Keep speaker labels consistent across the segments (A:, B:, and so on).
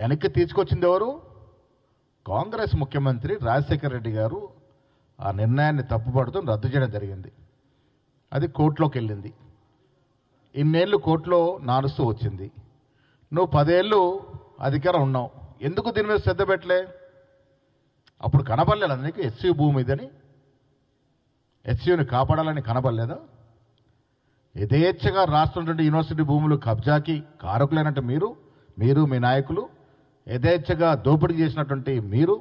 A: వెనక్కి తీసుకొచ్చింది ఎవరు? కాంగ్రెస్ ముఖ్యమంత్రి రాజశేఖర రెడ్డి గారు ఆ నిర్ణయాన్ని తప్పుపడుతూ రద్దు చేయడం జరిగింది. అది కోర్టులోకి వెళ్ళింది. ఇన్నేళ్ళు కోర్టులో నానుస్తూ వచ్చింది. నువ్వు 10 ఏళ్ళు అధికారం ఉన్నావు, ఎందుకు దీని మీద శ్రద్ధ పెట్టలే? అప్పుడు కనబడలేదా నీకు ఎస్సీ భూమి ఇదని? ఎస్సీని కాపాడాలని కనబడలేదా? యథేచ్ఛగా రాష్ట్రం నుండి యూనివర్సిటీ భూములు కబ్జాకి కారకులైనట్టు మీరు మీ నాయకులు యథేచ్ఛగా దోపిడీ చేసినటువంటి మీరు,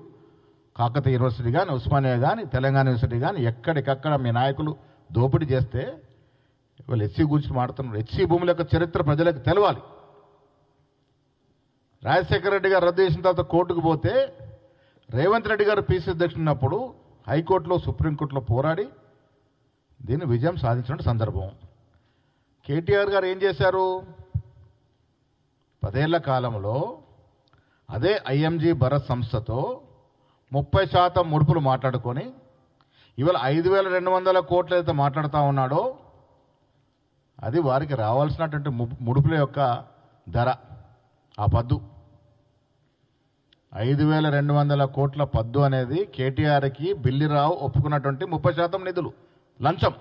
A: కాకతీయ యూనివర్సిటీ కానీ, ఉస్మానియా కానీ, తెలంగాణ యూనివర్సిటీ కానీ ఎక్కడికక్కడ మీ నాయకులు దోపిడీ చేస్తే వాళ్ళు ఎస్సీ గురించి మాట్లాడుతున్నారు. ఎస్సీ భూముల యొక్క చరిత్ర ప్రజలకు తెలవాలి. రాజశేఖర రెడ్డి గారు రద్దు చేసిన తర్వాత కోర్టుకు పోతే రేవంత్ రెడ్డి గారు పీసీ అధ్యక్షుడు ఉన్నప్పుడు హైకోర్టులో, సుప్రీంకోర్టులో పోరాడి దీన్ని విజయం సాధించిన సందర్భం. కేటీఆర్ గారు ఏం చేశారు? 10 ఏళ్ల కాలంలో అదే ఐఎంజీ భరత్ సంస్థతో 30% ముడుపులు మాట్లాడుకొని ఇవాళ 5,200 కోట్లు అయితే మాట్లాడుతూ ఉన్నాడో అది వారికి రావాల్సినటువంటి ముడుపుల యొక్క ధర. ఆ పద్దు 5,200 కోట్ల పద్దు అనేది కేటీఆర్కి బిల్లిరావు ఒప్పుకున్నటువంటి 30% నిధులు లంచం.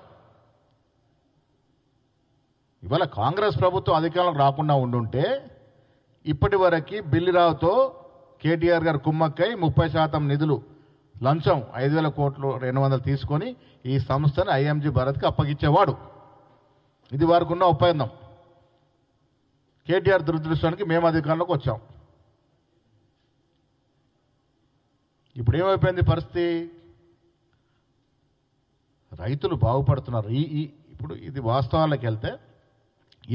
A: ఇవాళ కాంగ్రెస్ ప్రభుత్వం అధికారంలోకి రాకుండా ఉండుంటే ఇప్పటి వరకు బిల్లిరావుతో కేటీఆర్ గారు కుమ్మక్కై 30% నిధులు లంచం 5,000 కోట్లు 200 తీసుకొని ఈ సంస్థని ఐఎంజీ భారత్కి అప్పగించేవాడు. ఇది వారికి ఉన్న ఒప్పందం. కేటీఆర్ దురదృష్టానికి మేము అధికారంలోకి వచ్చాం. ఇప్పుడు ఏమైపోయింది పరిస్థితి? రైతులు బాగుపడుతున్నారు. ఇప్పుడు ఇది వాస్తవాలకు వెళ్తే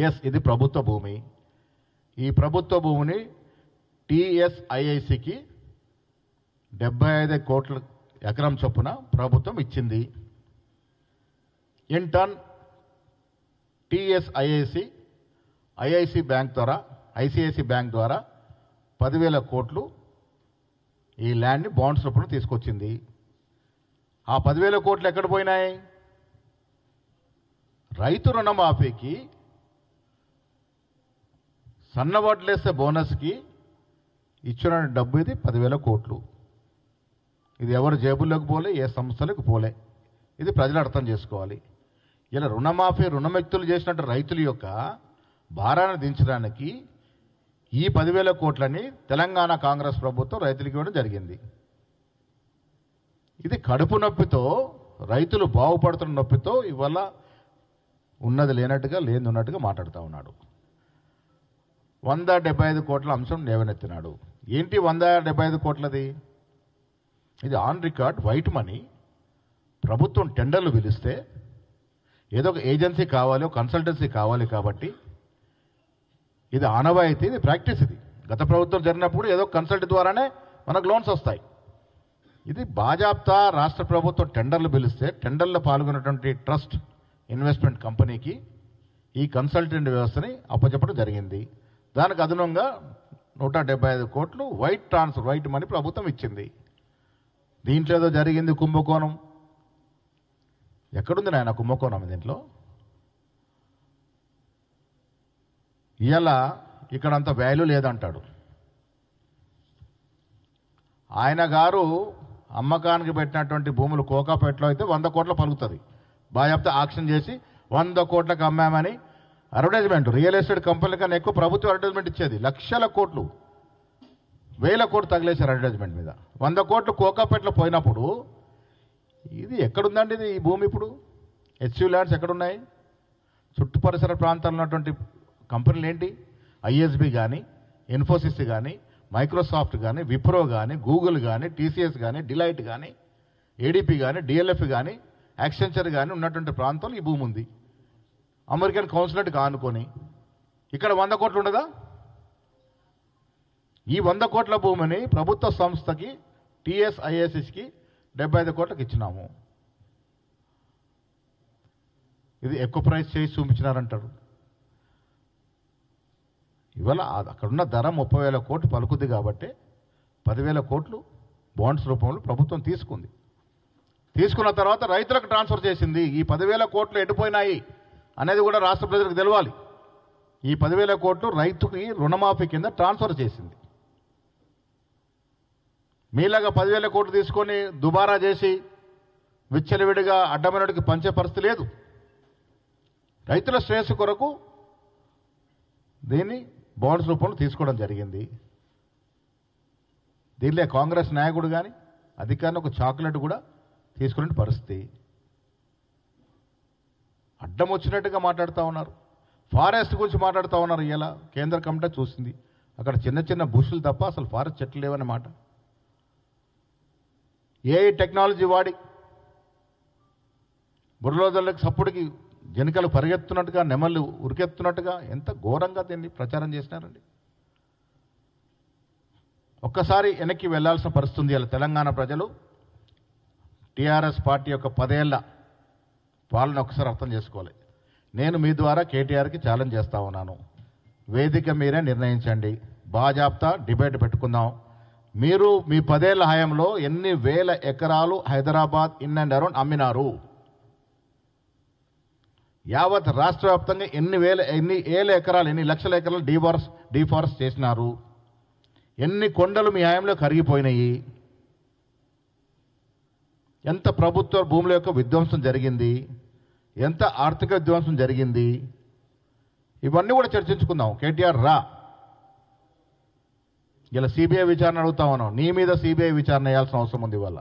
A: ఎస్, ఇది ప్రభుత్వ భూమి. ఈ ప్రభుత్వ భూమిని టీఎస్ఐఐసికి 75 కోట్ల ఎకరం చొప్పున ప్రభుత్వం ఇచ్చింది. ఇన్ టర్న్ ఐఐసి బ్యాంక్ ద్వారా, ఐసిఐసి బ్యాంక్ ద్వారా 10,000 కోట్లు ఈ ల్యాండ్ని బాండ్స్ రూపంలో తీసుకొచ్చింది. ఆ 10,000 కోట్లు ఎక్కడ పోయినాయి? రైతు రుణమాఫీకి, సన్నవడ్లేస్తే బోనస్కి ఇచ్చిన డబ్బు ఇది 10,000 కోట్లు. ఇది ఎవరు జేబుల్లోకి పోలే, ఏ సంస్థలకు పోలే. ఇది ప్రజలు అర్థం చేసుకోవాలి. ఇలా రుణమాఫీ రుణముక్తులు చేసినట్టు రైతుల యొక్క భారాన్ని దించడానికి ఈ 10,000 కోట్లని తెలంగాణ కాంగ్రెస్ ప్రభుత్వం రైతులకు ఇవ్వడం జరిగింది. ఇది కడుపు నొప్పితో, రైతులు బాగుపడుతున్న నొప్పితో ఇవాళ ఉన్నది లేనట్టుగా, లేని ఉన్నట్టుగా మాట్లాడుతూ ఉన్నాడు. 175 కోట్ల అంశం లేవనెత్తినాడు. ఏంటి 175 కోట్లది? ఇది ఆన్ రికార్డ్ వైట్ మనీ. ప్రభుత్వం టెండర్లు పిలిస్తే ఏదో ఒక ఏజెన్సీ కావాలి, ఒక కన్సల్టెన్సీ కావాలి కాబట్టి ఇది ఆనవాయితీ, ఇది ప్రాక్టీస్. ఇది గత ప్రభుత్వం జరిగినప్పుడు ఏదో కన్సల్ట్ ద్వారానే మనకు లోన్స్ వస్తాయి. ఇది బాజాప్తా రాష్ట్ర ప్రభుత్వం టెండర్లు పిలిస్తే టెండర్లో పాల్గొన్నటువంటి ట్రస్ట్ ఇన్వెస్ట్మెంట్ కంపెనీకి ఈ కన్సల్టెంట్ వ్యవస్థని అప్పచెప్పడం జరిగింది. దానికి అదనంగా 175 కోట్లు వైట్ మనీ ప్రభుత్వం ఇచ్చింది. దీంట్లో ఏదో జరిగింది కుంభకోణం. ఎక్కడుంది నాయన కుంభకోణం దీంట్లో? ఇవాళ ఇక్కడ అంత వాల్యూ లేదంటాడు ఆయన గారు. అమ్మకానికి పెట్టినటువంటి భూములు కోకాపేటలో అయితే 100 కోట్ల పలుకుతుంది. బాజాప్తా ఆక్షన్ చేసి 100 కోట్లకు అమ్మామని అడ్వర్టైజ్మెంట్. రియల్ ఎస్టేట్ కంపెనీల కన్నా ఎక్కువ ప్రభుత్వం అడ్వర్టైజ్మెంట్ ఇచ్చేది. లక్షల కోట్లు, 1000 కోట్లు తగిలేశారు అడ్వర్టైజ్మెంట్ మీద. 100 కోట్లు కోకాపేటలో పోయినప్పుడు ఇది ఎక్కడుందండి? ఇది ఈ భూమి ఇప్పుడు హెచ్యూ ల్యాండ్స్ ఎక్కడున్నాయి? చుట్టు పరిసర ప్రాంతాల్లో ఉన్నటువంటి కంపెనీలు ఏంటి? ఐఎస్బి కానీ, ఇన్ఫోసిస్ కానీ, మైక్రోసాఫ్ట్ కానీ, విప్రో కానీ, గూగుల్ కానీ, టీసీఎస్ కానీ, డిలైట్ కానీ, ఏడీపీ కానీ, డిఎల్ఎఫ్ కానీ, యాక్సెంచర్ కానీ ఉన్నటువంటి ప్రాంతంలో ఈ భూమి ఉంది. అమెరికన్ కౌన్సిలేట్ కానుకొని ఇక్కడ 100 కోట్లు ఉండదా? ఈ 100 కోట్ల భూమిని ప్రభుత్వ సంస్థకి టీఎస్ఐఎస్సికి 75 కోట్లకు ఇచ్చినాము. ఇది ఎక్కువ ప్రైస్ చేసి చూపించినారంటారు. ఇవాళ అక్కడున్న ధర 30,000 కోట్లు పలుకుద్ది కాబట్టి 10,000 కోట్లు బాండ్స్ రూపంలో ప్రభుత్వం తీసుకుంది. తీసుకున్న తర్వాత రైతులకు ట్రాన్స్ఫర్ చేసింది. ఈ 10,000 కోట్లు ఎటుపోయినాయి అనేది కూడా రాష్ట్ర ప్రజలకు తెలవాలి. ఈ 10,000 కోట్లు రైతుకి రుణమాఫీ కింద ట్రాన్స్ఫర్ చేసింది. మీలాగా 10,000 కోట్లు తీసుకొని దుబారా చేసి విచ్చలవిడిగా అడ్డమైనడికి పంచే పరిస్థితి లేదు. రైతుల శ్రేయస్సు కొరకు దీన్ని బాండ్స్ రూపంలో తీసుకోవడం జరిగింది. దీనిలో కాంగ్రెస్ నాయకుడు కానీ అధికారిని ఒక చాక్లెట్ కూడా తీసుకునే పరిస్థితి. అడ్డం వచ్చినట్టుగా మాట్లాడుతూ ఉన్నారు. ఫారెస్ట్ గురించి మాట్లాడుతూ ఉన్నారు. ఇలా కేంద్ర కమిటీ చూసింది, అక్కడ చిన్న చిన్న బుషులు తప్ప అసలు ఫారెస్ట్ చెట్లు లేవనే మాట. ఏఐ టెక్నాలజీ వాడి బుర్రలోదళ్ళకి సప్పుడికి జనకలు పరిగెత్తున్నట్టుగా, నెమళ్ళు ఉరికెత్తున్నట్టుగా ఎంత ఘోరంగా దీన్ని ప్రచారం చేసినారండి. ఒక్కసారి వెనక్కి వెళ్లాల్సిన పరిస్థితి ఉంది. ఇలా తెలంగాణ ప్రజలు టీఆర్ఎస్ పార్టీ యొక్క 10 ఏళ్ల పాలన ఒకసారి అర్థం చేసుకోవాలి. నేను మీ ద్వారా కేటీఆర్కి ఛాలెంజ్ చేస్తా ఉన్నాను. వేదిక మీరే నిర్ణయించండి. బాజాప్తా డిబేట్ పెట్టుకుందాం. మీరు మీ 10 ఏళ్ల హయాంలో ఎన్ని వేల ఎకరాలు హైదరాబాద్ ఇన్ అండ్ అరౌండ్ అమ్మినారు? యావత్ రాష్ట్ర వ్యాప్తంగా ఎన్ని ఏళ్ళ ఎకరాలు, ఎన్ని లక్షల ఎకరాలు డీఫారెస్ట్ చేసినారు? ఎన్ని కొండలు మీ హయాంలో కరిగిపోయినాయి? ఎంత ప్రభుత్వ భూముల యొక్క విధ్వంసం జరిగింది? ఎంత ఆర్థిక విధ్వంసం జరిగింది? ఇవన్నీ కూడా చర్చించుకుందాం. కేటీఆర్ రా, ఇలా సిబిఐ విచారణ అడుగుతా ఉన్నాం. నీ మీద సిబిఐ విచారణ వేయాల్సిన అవసరం ఉంది. ఇవాళ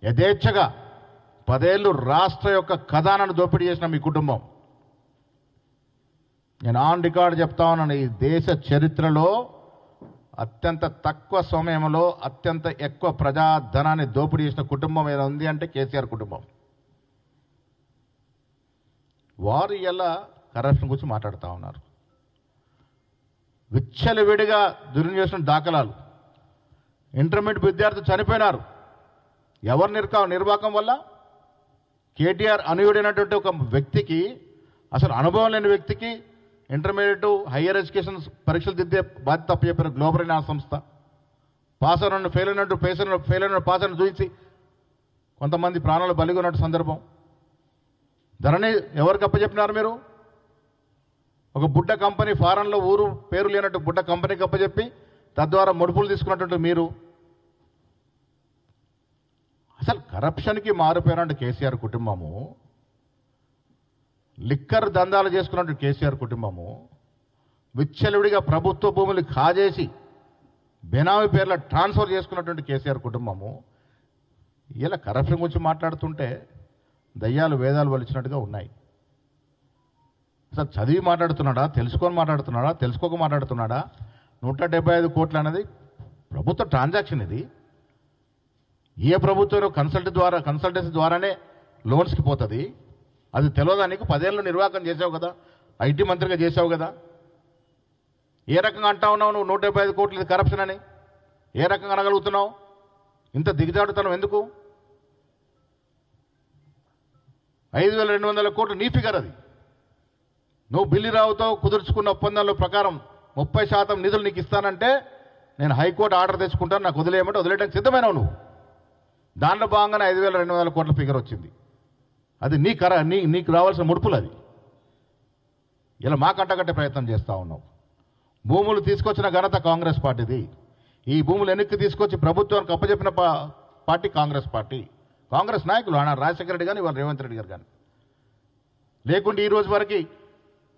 A: యథేచ్ఛగా 10 ఏళ్ళు రాష్ట్ర యొక్క ఖజానాను దోపిడీ చేసిన మీ కుటుంబం. నేను ఆన్ రికార్డు చెప్తా ఉన్నాను, ఈ దేశ చరిత్రలో అత్యంత తక్కువ సమయంలో అత్యంత ఎక్కువ ప్రజాధనాన్ని దోపిడీ చేసిన కుటుంబం ఏదో ఉంది అంటే కేసీఆర్ కుటుంబం. వారు ఎలా కరప్షన్ గురించి మాట్లాడుతూ ఉన్నారు. విచ్చలవిడిగా దుర్వినియోగం చేసిన దాఖలాలు. ఇంటర్మీడియట్ విద్యార్థులు చనిపోయినారు. ఎవరు నిర్వాహకం వల్ల? కేటీఆర్ అనుయుడైనటువంటి ఒక వ్యక్తికి, అసలు అనుభవం లేని వ్యక్తికి ఇంటర్మీడియట్ హయ్యర్ ఎడ్యుకేషన్ పరీక్షలు దిద్దే బాధ్యత అప్పచెప్పిన గ్లోబల్ అయిన సంస్థ. పాస్ అయిన ఫెయిల్ అయిన పాస్ అయిన చూసి కొంతమంది ప్రాణాలు బలిగొన్నట్టు సందర్భం. ధరని ఎవరికి అప్పచెప్పినారు మీరు? ఒక బుడ్డ కంపెనీ, ఫారెన్లో ఊరు పేరు లేనట్టు బుడ్డ కంపెనీకి అప్పచెప్పి తద్వారా ముడుపులు తీసుకున్నట్టు మీరు. అసలు కరప్షన్కి మారిపోయినట్టు కేసీఆర్ కుటుంబము, లిక్కర్ దందాలు చేసుకున్నట్టు కేసీఆర్ కుటుంబము, విచ్చలవిడిగా ప్రభుత్వ భూములు కాజేసి బెనామీ పేర్ల ట్రాన్స్ఫర్ చేసుకున్నటువంటి కేసీఆర్ కుటుంబము ఇలా కరప్షన్ గురించి మాట్లాడుతుంటే దయ్యాలు వేదాలు వలిచినట్టుగా ఉన్నాయి. అసలు చదివి మాట్లాడుతున్నాడా, తెలుసుకొని మాట్లాడుతున్నాడా, తెలుసుకోక మాట్లాడుతున్నాడా? 175 కోట్లు అనేది ప్రభుత్వ ట్రాన్సాక్షన్. ఇది ఏ ప్రభుత్వం కన్సల్టెన్సీ ద్వారానే లోన్స్కి పోతుంది. అది తెలియదా నీకు? 10 ఏళ్ళు నిర్వాహకం చేసావు కదా, ఐటీ మంత్రిగా చేసావు కదా. ఏ రకంగా అంటా ఉన్నావు నువ్వు 175 కోట్లు ఇది కరప్షన్ అని? ఏ రకంగా అనగలుగుతున్నావు? ఇంత దిగజాడుతనం ఎందుకు? 5,200 కోట్లు నీ ఫిగర్ అది. నువ్వు బిల్లిరావుతో కుదుర్చుకున్న ఒప్పందాల ప్రకారం 30% నిధులు నీకు ఇస్తానంటే నేను హైకోర్టు ఆర్డర్ తెచ్చుకుంటాను, నాకు వదిలేయమంటే వదిలేయడానికి సిద్ధమైనవు నువ్వు. దాంట్లో భాగంగానే 5,200 కోట్ల ఫిగర్ వచ్చింది. అది నీకు రావాల్సిన ముడుపులు. అది ఇలా మా కట్టగట్టే ప్రయత్నం చేస్తూ ఉన్నావు. భూములు తీసుకొచ్చిన ఘనత కాంగ్రెస్ పార్టీది. ఈ భూములు వెనక్కి తీసుకొచ్చి ప్రభుత్వానికి అప్పచెప్పిన పార్టీ కాంగ్రెస్ పార్టీ. కాంగ్రెస్ నాయకులు ఆనాడు రాజశేఖర రెడ్డి కానీ ఇవాళ రేవంత్ రెడ్డి గారు కానీ. లేకుంటే ఈ రోజు వరకు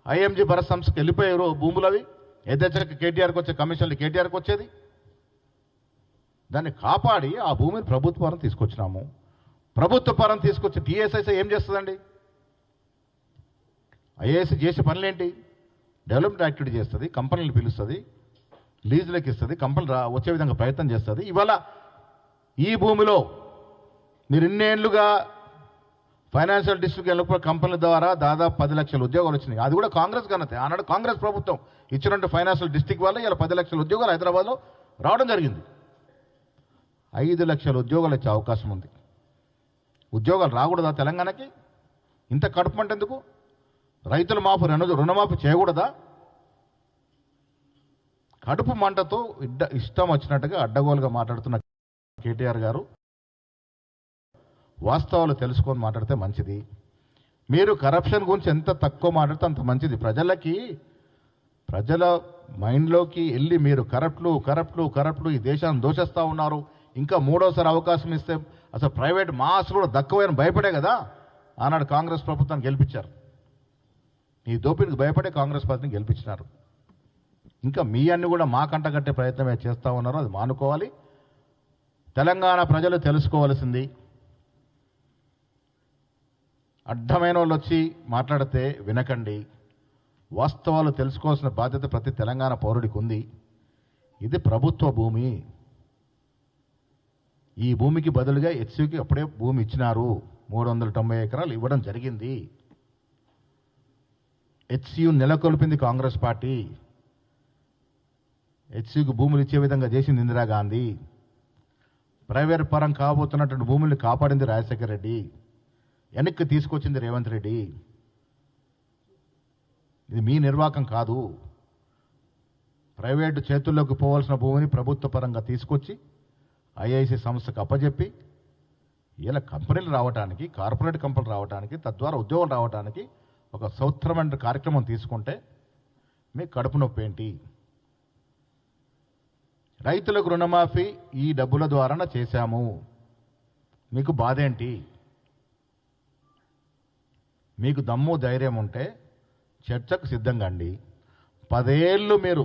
A: ఐఎంజీ భరత్ సంస్థకి వెళ్ళిపోయారు భూములు. అవి యథేచ్ఛగా కేటీఆర్కి వచ్చే కమిషన్లు కేటీఆర్కి వచ్చేది. దాన్ని కాపాడి ఆ భూమిని ప్రభుత్వ పరం తీసుకొచ్చినాము. ప్రభుత్వ పరం తీసుకొచ్చి టీఎస్ఐసీ ఏం చేస్తుందండి? ఐఏఎస్ చేసే పనులేంటి? డెవలప్మెంట్ యాక్టివిటీ చేస్తుంది, కంపెనీలు పిలుస్తుంది, లీజులకు ఇస్తుంది, కంపెనీలు వచ్చే విధంగా ప్రయత్నం చేస్తుంది. ఇవాళ ఈ భూమిలో మీరు ఇన్నేళ్లుగా ఫైనాన్షియల్ డిస్ట్రిక్ట్ ఎన్నుకున్న కంపెనీల ద్వారా దాదాపు 10 లక్షల ఉద్యోగాలు వచ్చినాయి. అది కూడా కాంగ్రెస్ ఘనతే. ఆనాడు కాంగ్రెస్ ప్రభుత్వం ఇచ్చినట్టు ఫైనాన్షియల్ డిస్ట్రిక్ట్ వల్ల ఇలా 10 లక్షల ఉద్యోగాలు హైదరాబాద్లో రావడం జరిగింది. 5 లక్షల ఉద్యోగాలు వచ్చే అవకాశం ఉంది. ఉద్యోగాలు రాకూడదా తెలంగాణకి? ఇంత కడుపు అంటే ఎందుకు? రైతుల రుణమాఫీ చేయకూడదా? కడుపు మంటతో ఇష్టం వచ్చినట్టుగా అడ్డగోలుగా మాట్లాడుతున్న కేటీఆర్ గారు వాస్తవాలు తెలుసుకొని మాట్లాడితే మంచిది. మీరు కరప్షన్ గురించి ఎంత తక్కువ మాట్లాడితే అంత మంచిది. ప్రజల మైండ్లోకి వెళ్ళి మీరు కరప్ట్లు ఈ దేశాన్ని దోషిస్తూ ఉన్నారు, ఇంకా మూడోసారి అవకాశం ఇస్తే అసలు ప్రైవేట్ మా ఆస్తులు కూడా దక్కువని భయపడే కదా ఆనాడు కాంగ్రెస్ ప్రభుత్వాన్ని గెలిపించారు. ఈ దోపిడీకి భయపడే కాంగ్రెస్ పార్టీని గెలిపించినారు. ఇంకా మీ అన్ని కూడా మా కంట కట్టే ప్రయత్నమే చేస్తూ ఉన్నారు. అది మానుకోవాలి. తెలంగాణ ప్రజలు తెలుసుకోవాల్సింది, అడ్డమైన వాళ్ళు వచ్చి మాట్లాడితే వినకండి. వాస్తవాలు తెలుసుకోవాల్సిన బాధ్యత ప్రతి తెలంగాణ పౌరుడికి ఉంది. ఇది ప్రభుత్వ భూమి. ఈ భూమికి బదులుగా హెచ్సికి అప్పుడే భూమి ఇచ్చినారు. 390 ఎకరాలు ఇవ్వడం జరిగింది. హెచ్సియు నెలకొల్పింది కాంగ్రెస్ పార్టీ. హెచ్సియుకు భూములు ఇచ్చే విధంగా చేసింది ఇందిరాగాంధీ. ప్రైవేట్ పరం కాబోతున్నటువంటి భూముల్ని కాపాడింది రాజశేఖర రెడ్డి. వెనక్కి తీసుకొచ్చింది రేవంత్ రెడ్డి. ఇది మీ నిర్వాకం కాదు. ప్రైవేటు చేతుల్లోకి పోవాల్సిన భూమిని ప్రభుత్వ పరంగా తీసుకొచ్చి ఐఐసి సంస్థకు అప్పజెప్పి ఇలా కంపెనీలు రావడానికి, కార్పొరేట్ కంపెనీలు రావడానికి, తద్వారా ఉద్యోగాలు రావడానికి ఒక సౌత్రమైన కార్యక్రమం తీసుకుంటే మీకు కడుపు నొప్పి ఏంటి? రైతులకు రుణమాఫీ ఈ డబ్బుల ద్వారా చేశాము, మీకు బాధ ఏంటి? మీకు దమ్ము ధైర్యం ఉంటే చర్చకు సిద్ధంగా అండి. 10 ఏళ్ళు మీరు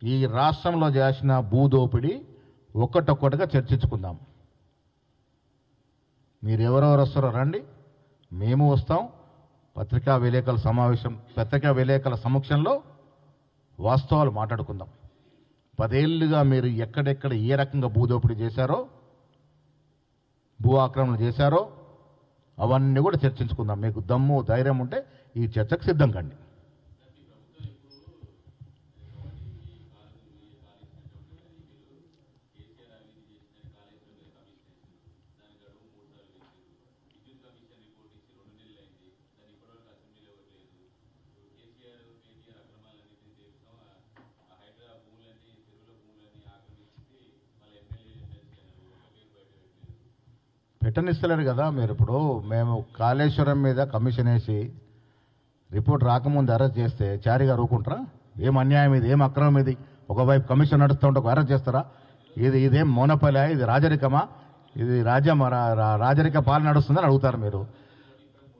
A: ఈ రాష్ట్రంలో చేసిన భూదోపిడి ఒక్కటొక్కటిగా చర్చించుకుందాం. మీరు ఎవరెవరు వస్తారో రండి, మేము వస్తాం. పత్రికా విలేకరుల సమక్షంలో వాస్తవాలు మాట్లాడుకుందాం. 10 ఏళ్ళుగా మీరు ఎక్కడెక్కడ ఏ రకంగా భూదోపిడీ చేశారో, భూ ఆక్రమణ చేశారో అవన్నీ కూడా చర్చించుకుందాం. మీకు దమ్ము ధైర్యం ఉంటే ఈ చర్చకు సిద్ధం కండి. పెట్టనిస్తలేరు కదా మీరు. ఇప్పుడు మేము కాళేశ్వరం మీద కమిషన్ వేసి రిపోర్ట్ రాకముందు అరెస్ట్ చేస్తే చారిగా ఊరుకుంటారా? ఏం అన్యాయం ఇది, ఏం అక్రమం ఇది? ఒకవైపు కమిషన్ నడుస్తూ ఉంటే ఒక అరెస్ట్ చేస్తారా? ఇదేం మోనపల్లి, ఇది రాజరికమా? ఇది రాజరిక పాలన నడుస్తుందని అడుగుతారు మీరు.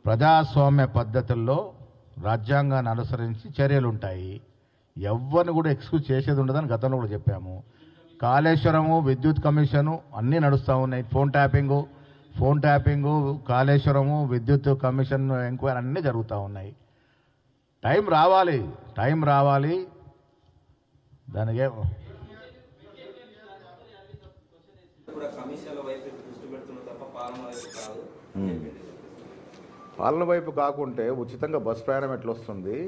A: ప్రజాస్వామ్య పద్ధతుల్లో రాజ్యాంగాన్ని అనుసరించి చర్యలు ఉంటాయి. ఎవరిని కూడా ఎక్స్క్యూజ్ చేసేది ఉండదని గతంలో కూడా చెప్పాము. కాళేశ్వరము, విద్యుత్ కమిషను అన్నీ నడుస్తూ ఉన్నాయి. ఫోన్ ట్యాపింగు, కాళేశ్వరము, విద్యుత్ కమిషన్ ఎంక్వైరీ అన్నీ జరుగుతూ ఉన్నాయి. టైం రావాలి దానికి. పాలన వైపు కాకుంటే ఉచితంగా బస్ ప్రయాణం ఎట్లా వస్తుంది?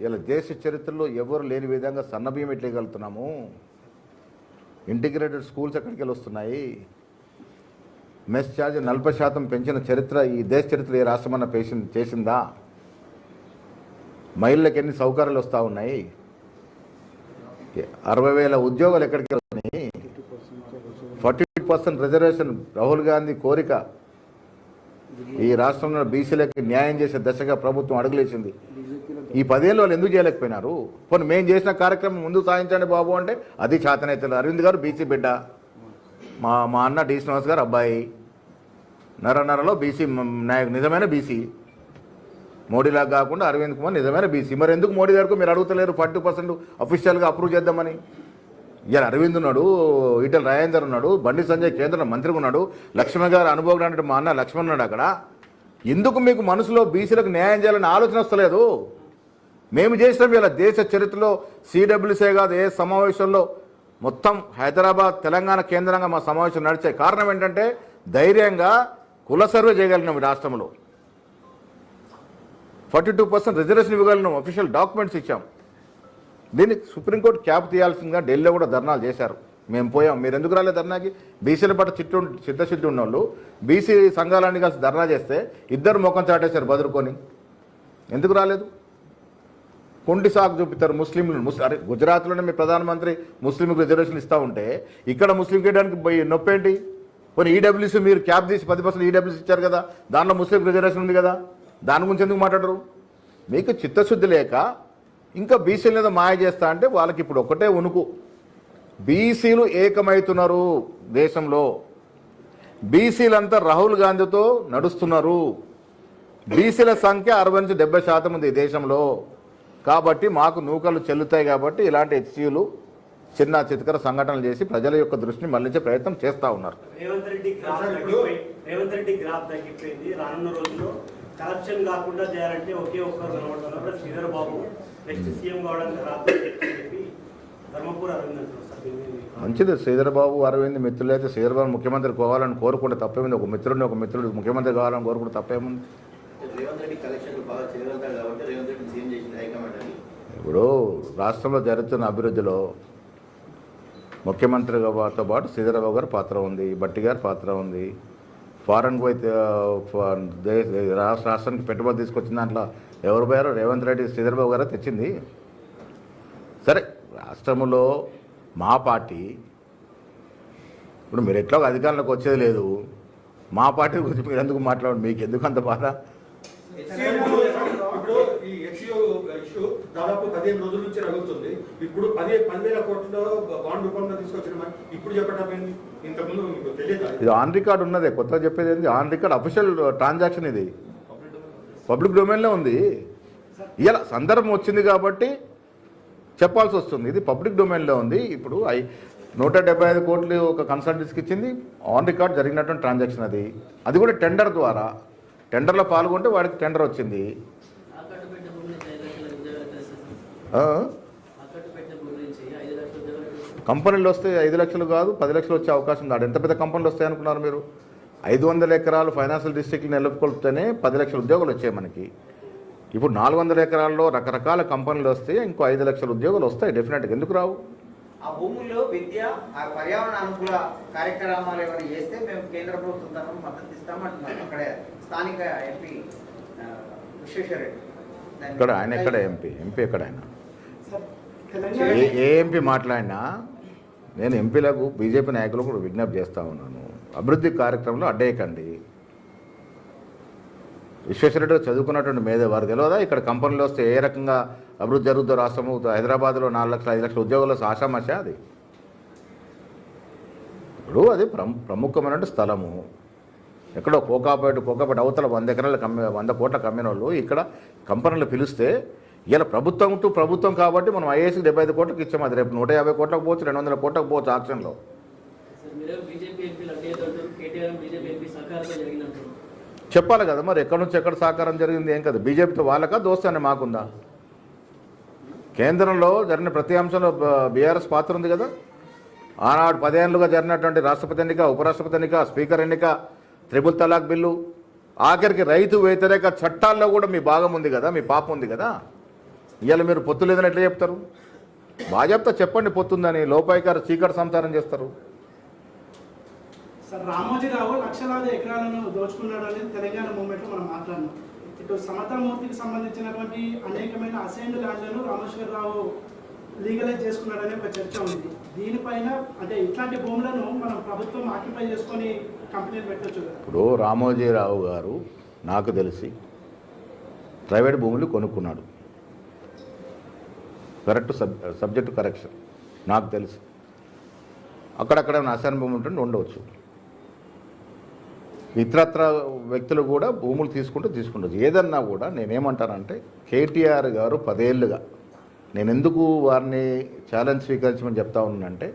A: ఇలా దేశ చరిత్రలో ఎవరు లేని విధంగా సన్నబియ్యం ఎట్లేయగలుగుతున్నాము? ఇంటిగ్రేటెడ్ స్కూల్స్ ఎక్కడికి వెళ్ళి వస్తున్నాయి? మెస్ ఛార్జ్ 40% పెంచిన చరిత్ర ఈ దేశ చరిత్ర ఏ రాష్ట్రమన్నా చేసిందా? మహిళలకు ఎన్ని సౌకర్యాలు వస్తూ ఉన్నాయి? 60,000 ఉద్యోగాలు ఎక్కడికి వెళ్తున్నాయి? 40% రిజర్వేషన్ రాహుల్ గాంధీ కోరిక. ఈ రాష్ట్రంలో బీసీలకి న్యాయం చేసే దశగా ప్రభుత్వం అడుగులేసింది. ఈ 10 ఏళ్ళు వాళ్ళు ఎందుకు చేయలేకపోయినారు? పోనీ మేము చేసిన కార్యక్రమం ముందుకు సాధించండి బాబు అంటే అది చేతనైతే. అరవింద్ గారు బీసీ బిడ్డ, మా అన్న డి శ్రీనివాస్ గారు అబ్బాయి, నరనరలో బీసీ నాయకు, నిజమైన బీసీ. మోడీలాగా కాకుండా అరవింద్ కుమార్ నిజమైన బీసీ. మరి ఎందుకు మోడీ గారికి మీరు అడుగుతలేరు 40% అఫీషియల్గా అప్రూవ్ చేద్దామని? ఇలా అరవింద్ ఉన్నాడు, ఈటెల రాజేందర్ ఉన్నాడు, బండి సంజయ్ కేంద్ర మంత్రిగా ఉన్నాడు, లక్ష్మణ్ గారు అనుభవం అంటే మా అన్న లక్ష్మణ్ ఉన్నాడు అక్కడ. ఎందుకు మీకు మనసులో బీసీలకు న్యాయం చేయాలని ఆలోచన వస్తలేదు? మేము చేసినాం. ఇలా దేశ చరిత్రలో సిడబ్ల్యూసీ కాదు ఏ సమావేశంలో మొత్తం హైదరాబాద్ తెలంగాణ కేంద్రంగా మా సమావేశం నడిచాయి. కారణం ఏంటంటే ధైర్యంగా కుల సర్వే చేయగలిగినాం. ఈ రాష్ట్రంలో 42% రిజర్వేషన్ ఇవ్వగలిగినాం. అఫీషియల్ డాక్యుమెంట్స్ ఇచ్చాం. దీన్ని సుప్రీంకోర్టు క్యాప్ తీయాల్సిందిగా ఢిల్లీలో కూడా ధర్నాలు చేశారు. మేము పోయాం. మీరు ఎందుకు రాలేదు ధర్నాకి? బీసీల పట్ల చిత్తశుద్ధి ఉన్నోళ్ళు బీసీ సంఘాలన్నీ కలిసి ధర్నా చేస్తే ఇద్దరు ముఖం చాటేశారు బదులుకొని. ఎందుకు రాలేదు? కొండి సాగు చూపిస్తారు ముస్లింలు. అరే గుజరాత్లోనే మీ ప్రధానమంత్రి ముస్లింలకు రిజర్వేషన్ ఇస్తూ ఉంటే ఇక్కడ ముస్లింకి ఇవ్వడానికి నొప్పేంటి? కొన్ని ఈడబ్ల్యూసీ మీరు క్యాప్ తీసి 10% ఈడబ్ల్యూసీ ఇచ్చారు కదా, దాంట్లో ముస్లిం రిజర్వేషన్ ఉంది కదా, దాని గురించి ఎందుకు మాట్లాడరు? మీకు చిత్తశుద్ధి లేక ఇంకా బీసీల మీద మాయ చేస్తా అంటే వాళ్ళకి ఇప్పుడు ఒకటే ఉనుకు.
B: బీసీలు ఏకమవుతున్నారు దేశంలో. బీసీలంతా రాహుల్ గాంధీతో నడుస్తున్నారు. బీసీల సంఖ్య 60-70% ఉంది ఈ దేశంలో. కాబట్టి మాకు నూకలు చెల్లుతాయి. కాబట్టి ఇలాంటి హెచ్సీలు చిన్న చితకర సంఘటనలు చేసి ప్రజల యొక్క దృష్టిని మళ్లించే ప్రయత్నం చేస్తూ ఉన్నారు.
C: రేవంత్ రెడ్డి గ్రాఫ్ తగ్గిపోయింది. రానున్న రోజుల్లో కరప్షన్ కాకుండా చేయాలంటే ఒకే ఒక్కరు కనబడుతున్నారు, శ్రీధర్ బాబు నెక్స్ట్ సీఎం కావడానికి చెప్పి ధర్మపూర్ అరవింద్.
B: మంచిది. శ్రీధర్ బాబు అరవింద్ మిత్రులు అయితే శ్రీధర్ బాబు ముఖ్యమంత్రి కావాలని కోరుకుంటే తప్పేముంది? ఒక మిత్రుడు ముఖ్యమంత్రి కావాలని కోరుకుంటే తప్పేముంది? ఇప్పుడు రాష్ట్రంలో జరుగుతున్న అభివృద్ధిలో ముఖ్యమంత్రితో పాటు శ్రీధర్ బాబు గారి పాత్ర ఉంది, భట్టి గారి పాత్ర ఉంది. ఫారెన్ పోయి రాష్ట్రానికి పెట్టుబడి తీసుకొచ్చిన దాంట్లో ఎవరు పోయారో రేవంత్ రెడ్డి శ్రీధర్ బాబు గారే తెచ్చింది. సరే, రాష్ట్రంలో మా పార్టీ ఇప్పుడు మీరు ఎట్లా అధికారంలోకి వచ్చేది లేదు. మా పార్టీ గురించి మీరు ఎందుకు మాట్లాడండి? మీకు ఎందుకు అంత బాధ?
D: ఇప్పుడు ఈ ఎక్స్యూ ఇష్యూ దాదాపు 15 రోజుల నుంచి రగులుతుంది. ఇప్పుడు 10,000 కోట్ల బాండ్ రూపంలో తీసుకొచ్చిన ఇప్పుడు చెప్పడం ఇంతకుముందు మీకు తెలియదు.
B: ఇది ఆన్ రికార్డ్ ఉన్నదే, కొత్తగా చెప్పేది ఏంది? ఆన్ రికార్డ్ అఫీషియల్ ట్రాన్సాక్షన్, ఇది పబ్లిక్ డొమైన్లో ఉంది. ఇలా సందర్భం వచ్చింది కాబట్టి చెప్పాల్సి వస్తుంది. ఇది పబ్లిక్ డొమైన్లో ఉంది. ఇప్పుడు 175 కోట్లు ఒక కన్సల్టెన్సీకి ఇచ్చింది. ఆన్ రికార్డ్ జరిగినటువంటి ట్రాన్సాక్షన్ అది కూడా టెండర్ ద్వారా. టెండర్లో పాల్గొంటే వాడికి టెండర్ వచ్చింది. కంపెనీలు వస్తే 5 లక్షలు కాదు 10 లక్షలు వచ్చే అవకాశం ఉంది. ఎంత పెద్ద కంపెనీలు వస్తాయి అనుకున్నారు మీరు? 500 ఎకరాలు ఫైనాన్షియల్ డిస్ట్రిక్ట్లు నెలకొల్పితేనే 10 లక్షల ఉద్యోగాలు వచ్చాయి మనకి. ఇప్పుడు 400 ఎకరాల్లో రకరకాల కంపెనీలు వస్తే ఇంకో 5 లక్షల ఉద్యోగాలు వస్తాయి డెఫినెట్గా. ఎందుకు రావు?
E: ఆ భూముల్లో విద్య, ఆ పర్యావరణ అనుకూల కార్యక్రమాలు ఏమైనా చేస్తే మేము కేంద్ర ప్రభుత్వం తరఫున మద్దతు ఇస్తామంటున్నాం. అక్కడ స్థానిక ఎంపీ విశ్వేశ్వర రెడ్డి.
B: ఇక్కడ ఆయన ఎక్కడ ఎంపీ ఎక్కడ ఆయన? ఏ ఎంపీ మాట్లాడినా నేను ఎంపీలకు బీజేపీ నాయకులకు కూడా విజ్ఞప్తి చేస్తూ ఉన్నాను, అభివృద్ధి కార్యక్రమంలో అడ్డేయకండి. విశ్వేశ్వరరెడ్డి చదువుకున్నటువంటి వారు తెలియదా ఇక్కడ కంపెనీలు వస్తే ఏ రకంగా అభివృద్ధి జరుగుతుందో? రాష్ట్రము హైదరాబాద్లో 4 లక్షల 5 లక్షల ఉద్యోగాలు ఆశామాష. అది ఇప్పుడు అది ప్రముఖమైన స్థలము. ఎక్కడో కోకాపేట అవతల 100 ఎకరాల 100 కోట్ల కమ్మిన వాళ్ళు ఇక్కడ కంపెనీలు పిలిస్తే ఇలా ప్రభుత్వం కాబట్టి మనం ఐఏఎస్కి 75 కోట్లకు ఇచ్చాము. అది రేపు 150 కోట్లకు పోవచ్చు, 200 కోట్లకు పోవచ్చు ఆక్షన్లో. చెప్పాలి కదా మరి, ఎక్కడి నుంచి ఎక్కడ సహకారం జరిగింది ఏం కదా? బీజేపీతో వాళ్ళకా దోస్తానే మాకుందా? కేంద్రంలో జరిగిన ప్రతి అంశంలో బీఆర్ఎస్ పాత్ర ఉంది కదా. ఆనాడు 10 ఏళ్ళుగా జరిగినటువంటి రాష్ట్రపతి ఎన్నిక, ఉపరాష్ట్రపతి ఎన్నిక, స్పీకర్ ఎన్నిక, త్రిపుల్ తలాక్ బిల్లు, ఆఖరికి రైతు వ్యతిరేక చట్టాల్లో కూడా మీ భాగం ఉంది కదా, మీ పాపం ఉంది కదా. ఇవాళ మీరు పొత్తు లేదని ఎట్లా చెప్తారు? బాగా చెప్తా చెప్పండి పొత్తుందని. లోపాయికారు చీకటి సంసారం చేస్తారు.
F: సార్, రామోజీరావు లక్షలాది ఎకరాలను దోచుకున్నాడు అనేది తెలంగాణ మూవ్మెంట్లో మనం మాట్లాడినాం. ఇటు సమతామూర్తికి సంబంధించినటువంటి అనేకమైన అసైన్డ్ ల్యాండ్లను రామేశ్వరరావు లీగలైజ్ చేసుకున్నాడనే ఒక చర్చ ఉంది. దీనిపైన అంటే ఇట్లాంటి భూములను మనం ప్రభుత్వం ఆక్యుపై చేసుకొని కంపెనీలు పెట్టచ్చు కదా.
B: ఇప్పుడు రామోజీరావు గారు నాకు తెలిసి ప్రైవేట్ భూములు కొనుక్కున్నాడు. కరెక్ట్ సబ్జెక్టు కరెక్షన్ నాకు తెలిసి. అక్కడక్కడ అసైన్ భూములు ఉంటుంటే ఉండవచ్చు. ఇతరత్ర వ్యక్తులు కూడా భూములు తీసుకుండొచ్చు. ఏదన్నా కూడా నేనేమంటానంటే కేటీఆర్ గారు 10 ఏళ్ళుగా నేను ఎందుకు వారిని ఛాలెంజ్ స్వీకరించమని చెప్తా ఉన్నానంటే